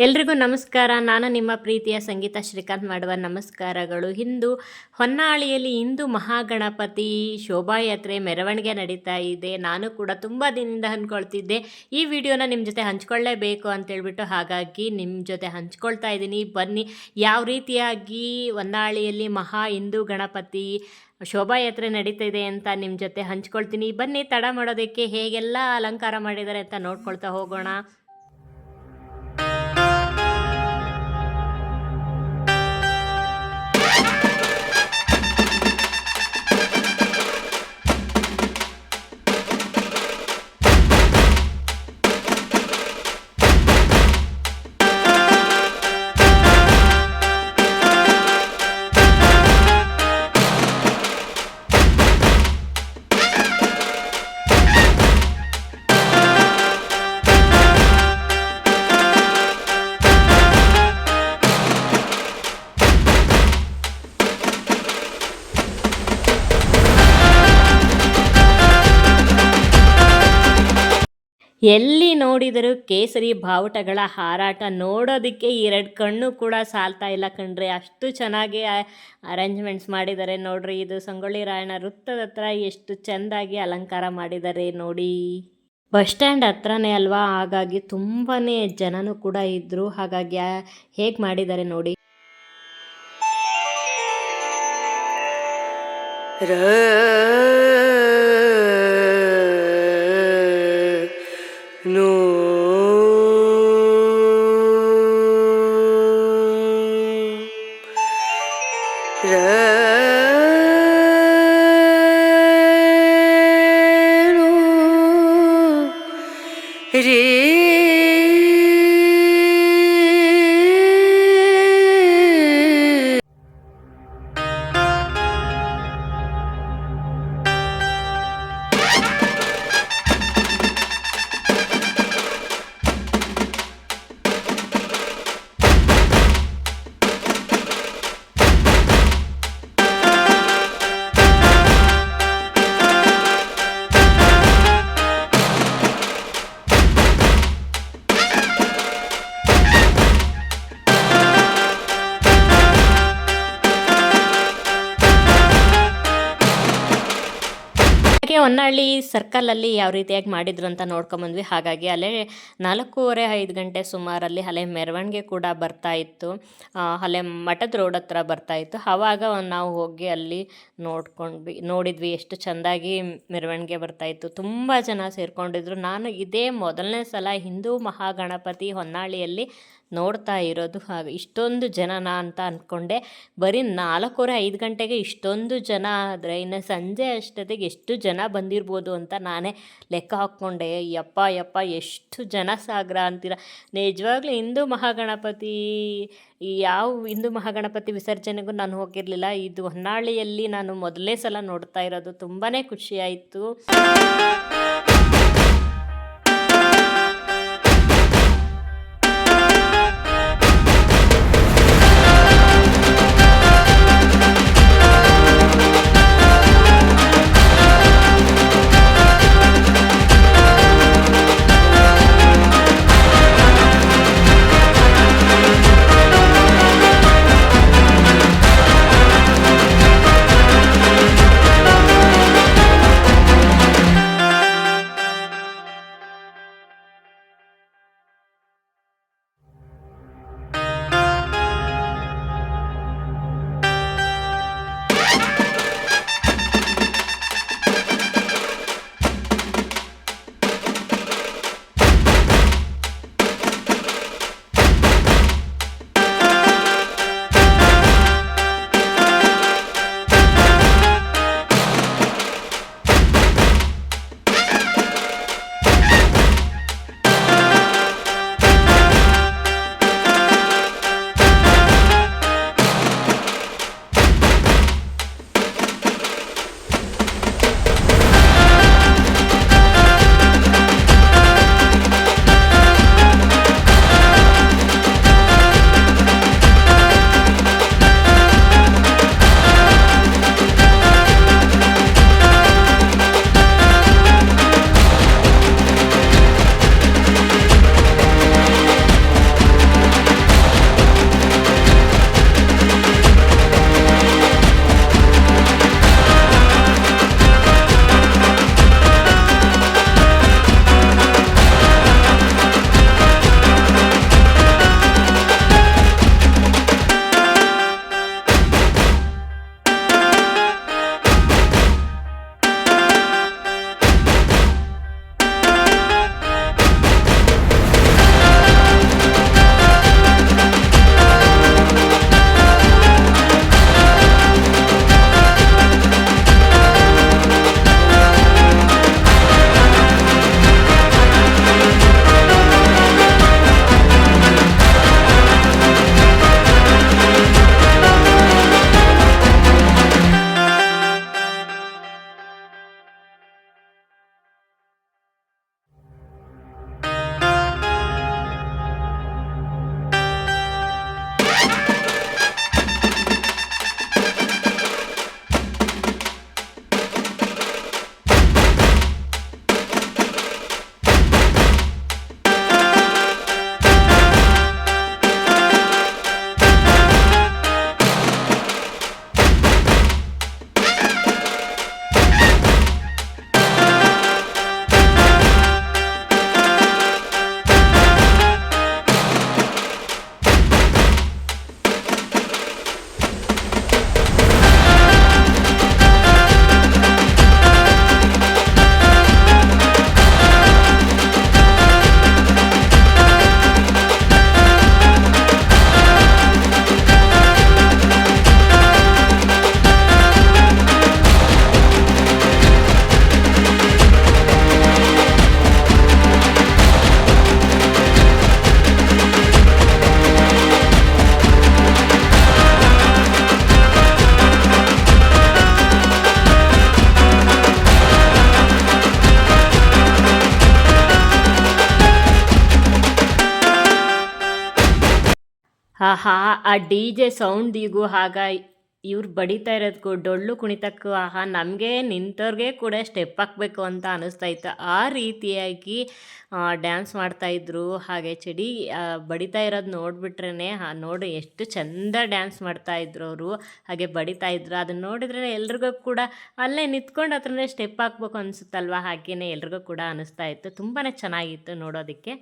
ಎಲ್ರಿಗೂ ನಮಸ್ಕಾರ. ನಾನು ನಿಮ್ಮ ಪ್ರೀತಿಯ ಸಂಗೀತ ಶ್ರೀಕಾಂತ್ ಮಾಡುವ ನಮಸ್ಕಾರಗಳು. ಹೊನ್ನಾಳಿಯಲ್ಲಿ ಹಿಂದೂ ಮಹಾಗಣಪತಿ ಶೋಭಾಯಾತ್ರೆ ಮೆರವಣಿಗೆ ನಡೀತಾ ಇದೆ. ನಾನು ಕೂಡ ತುಂಬ ದಿನದಿಂದ ಅಂದ್ಕೊಳ್ತಿದ್ದೆ ಈ ವಿಡಿಯೋನ ನಿಮ್ಮ ಜೊತೆ ಹಂಚ್ಕೊಳ್ಳೇಬೇಕು ಅಂತೇಳ್ಬಿಟ್ಟು, ಹಾಗಾಗಿ ನಿಮ್ಮ ಜೊತೆ ಹಂಚ್ಕೊಳ್ತಾ ಇದ್ದೀನಿ. ಬನ್ನಿ, ಯಾವ ರೀತಿಯಾಗಿ ಹೊನ್ನಾಳಿಯಲ್ಲಿ ಹಿಂದೂ ಗಣಪತಿ ಶೋಭಾಯಾತ್ರೆ ನಡೀತಿದೆ ಅಂತ ನಿಮ್ಮ ಜೊತೆ ಹಂಚ್ಕೊಳ್ತೀನಿ. ಬನ್ನಿ, ತಡ ಮಾಡೋದಕ್ಕೆ ಹೇಗೆಲ್ಲ ಅಲಂಕಾರ ಮಾಡಿದ್ದಾರೆ ಅಂತ ನೋಡ್ಕೊಳ್ತಾ ಹೋಗೋಣ. ಎಲ್ಲಿ ನೋಡಿದರೂ ಕೇಸರಿ ಬಾವುಟಗಳ ಹಾರಾಟ ನೋಡೋದಕ್ಕೆ 2 ಕಣ್ಣು ಕೂಡ ಸಾಲ್ತಾ ಇಲ್ಲ ಕಣ್ರಿ. ಅಷ್ಟು ಚೆನ್ನಾಗಿ ಅರೇಂಜ್ಮೆಂಟ್ಸ್ ಮಾಡಿದ್ದಾರೆ ನೋಡ್ರಿ. ಇದು ಸಂಗೊಳ್ಳಿ ರಾಯಣ್ಣ ವೃತ್ತದ ಹತ್ರ ಎಷ್ಟು ಚೆಂದಾಗಿ ಅಲಂಕಾರ ಮಾಡಿದ್ದಾರೆ ನೋಡಿ. ಬಸ್ ಸ್ಟ್ಯಾಂಡ್ ಹತ್ರನೇ ಅಲ್ವಾ, ಹಾಗಾಗಿ ತುಂಬಾ ಜನನೂ ಕೂಡ ಇದ್ದರು. ಹಾಗಾಗಿ ಹೇಗೆ ಮಾಡಿದ್ದಾರೆ ನೋಡಿ. ಹೊನ್ನಾಳಿ ಸರ್ಕಲಲ್ಲಿ ಯಾವ ರೀತಿಯಾಗಿ ಮಾಡಿದ್ರು ಅಂತ ನೋಡ್ಕೊಂಬಂದ್ವಿ. ಹಾಗಾಗಿ ಅಲ್ಲೇ 4:30-5 ಗಂಟೆ ಸುಮಾರಲ್ಲಿ ಅಲ್ಲೇ ಮೆರವಣಿಗೆ ಕೂಡ ಬರ್ತಾ ಇತ್ತು. ಅಲ್ಲೇ ಮಠದ ರೋಡ್ ಹತ್ರ ಬರ್ತಾ ಇತ್ತು. ಆವಾಗ ನಾವು ಹೋಗಿ ಅಲ್ಲಿ ನೋಡಿದ್ವಿ ಎಷ್ಟು ಚೆಂದಾಗಿ ಮೆರವಣಿಗೆ ಬರ್ತಾಯಿತ್ತು. ತುಂಬ ಜನ ಸೇರಿಕೊಂಡಿದ್ರು. ನಾನು ಇದೇ ಮೊದಲನೇ ಸಲ ಹಿಂದೂ ಮಹಾಗಣಪತಿ ಹೊನ್ನಾಳಿಯಲ್ಲಿ ನೋಡ್ತಾ ಇರೋದು. ಹಾಗೆ ಇಷ್ಟೊಂದು ಜನನ ಅಂತ ಅಂದ್ಕೊಂಡೆ. ಬರೀ 4:30-5 ಗಂಟೆಗೆ ಇಷ್ಟೊಂದು ಜನ ಆದರೆ ಇನ್ನು ಸಂಜೆ ಅಷ್ಟೊತ್ತಿಗೆ ಎಷ್ಟು ಜನ ಬಂದಿರ್ಬೋದು ಅಂತ ನಾನೇ ಲೆಕ್ಕ ಹಾಕ್ಕೊಂಡೆ. ಯಪ್ಪ ಎಷ್ಟು ಜನ ಸಾಗರ ಅಂತೀರ. ನಿಜವಾಗ್ಲೂ ಹಿಂದೂ ಮಹಾಗಣಪತಿ ವಿಸರ್ಜನೆಗೂ ನಾನು ಹೋಗಿರಲಿಲ್ಲ. ಇದು ಹೊನ್ನಾಳಿಯಲ್ಲಿ ನಾನು ಮೊದಲನೇ ಸಲ ನೋಡ್ತಾ ಇರೋದು. ತುಂಬಾ ಖುಷಿಯಾಯಿತು. ಆಹಾ! ಆ ಡಿ.ಜೆ ಸೌಂಡಿಗೂ ಇವ್ರು ಬಡಿತಾ ಇರೋದಕ್ಕೂ, ಡೊಳ್ಳು ಕುಣಿತಕ್ಕೂ ನಮಗೆ ನಿಂತೋರ್ಗೆ ಕೂಡ ಸ್ಟೆಪ್ ಹಾಕಬೇಕು ಅಂತ ಅನಿಸ್ತಾ ಇತ್ತು. ಆ ರೀತಿಯಾಗಿ ಡ್ಯಾನ್ಸ್ ಮಾಡ್ತಾಯಿದ್ರು. ಹಾಗೆ ಚಡಿ ಬಡಿತಾ ಇರೋದು ನೋಡಿಬಿಟ್ರೇ ನೋಡಿ ಎಷ್ಟು ಚೆಂದ ಡ್ಯಾನ್ಸ್ ಮಾಡ್ತಾಯಿದ್ರು ಅವರು. ಹಾಗೆ ಬಡಿತಾ ಇದ್ರು. ಅದನ್ನ ನೋಡಿದ್ರೆ ಎಲ್ರಿಗೂ ಕೂಡ ಅಲ್ಲೇ ನಿಂತ್ಕೊಂಡು ಹತ್ರನೇ ಸ್ಟೆಪ್ ಹಾಕ್ಬೇಕು ಅನಿಸುತ್ತಲ್ವ, ಹಾಗೇನೆ ಎಲ್ರಿಗೂ ಕೂಡ ಅನಿಸ್ತಾ ಇತ್ತು. ತುಂಬಾ ಚೆನ್ನಾಗಿತ್ತು ನೋಡೋದಕ್ಕೆ.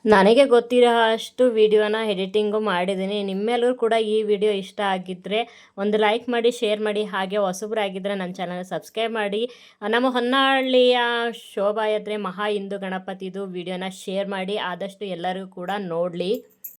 ನನಗೆ ಗೊತ್ತಿರೋ ಅಷ್ಟು ವಿಡಿಯೋನ ಎಡಿಟಿಂಗು ಮಾಡಿದ್ದೀನಿ. ನಿಮ್ಮೆಲ್ಲರೂ ಕೂಡ ಈ ವಿಡಿಯೋ ಇಷ್ಟ ಆಗಿದ್ದರೆ ಒಂದು ಲೈಕ್ ಮಾಡಿ, ಶೇರ್ ಮಾಡಿ. ಹಾಗೆ ಹೊಸಬರಾಗಿದ್ದರೆ ನನ್ನ ಚಾನಲ್ ಸಬ್ಸ್ಕ್ರೈಬ್ ಮಾಡಿ. ನಮ್ಮ ಹೊನ್ನಾಳಿಯ ಶೋಭಾಯಾತ್ರೆ ಮಹಾ ಹಿಂದೂ ಗಣಪತಿದು ವಿಡಿಯೋನ ಶೇರ್ ಮಾಡಿ. ಆದಷ್ಟು ಎಲ್ಲರೂ ಕೂಡ ನೋಡಲಿ.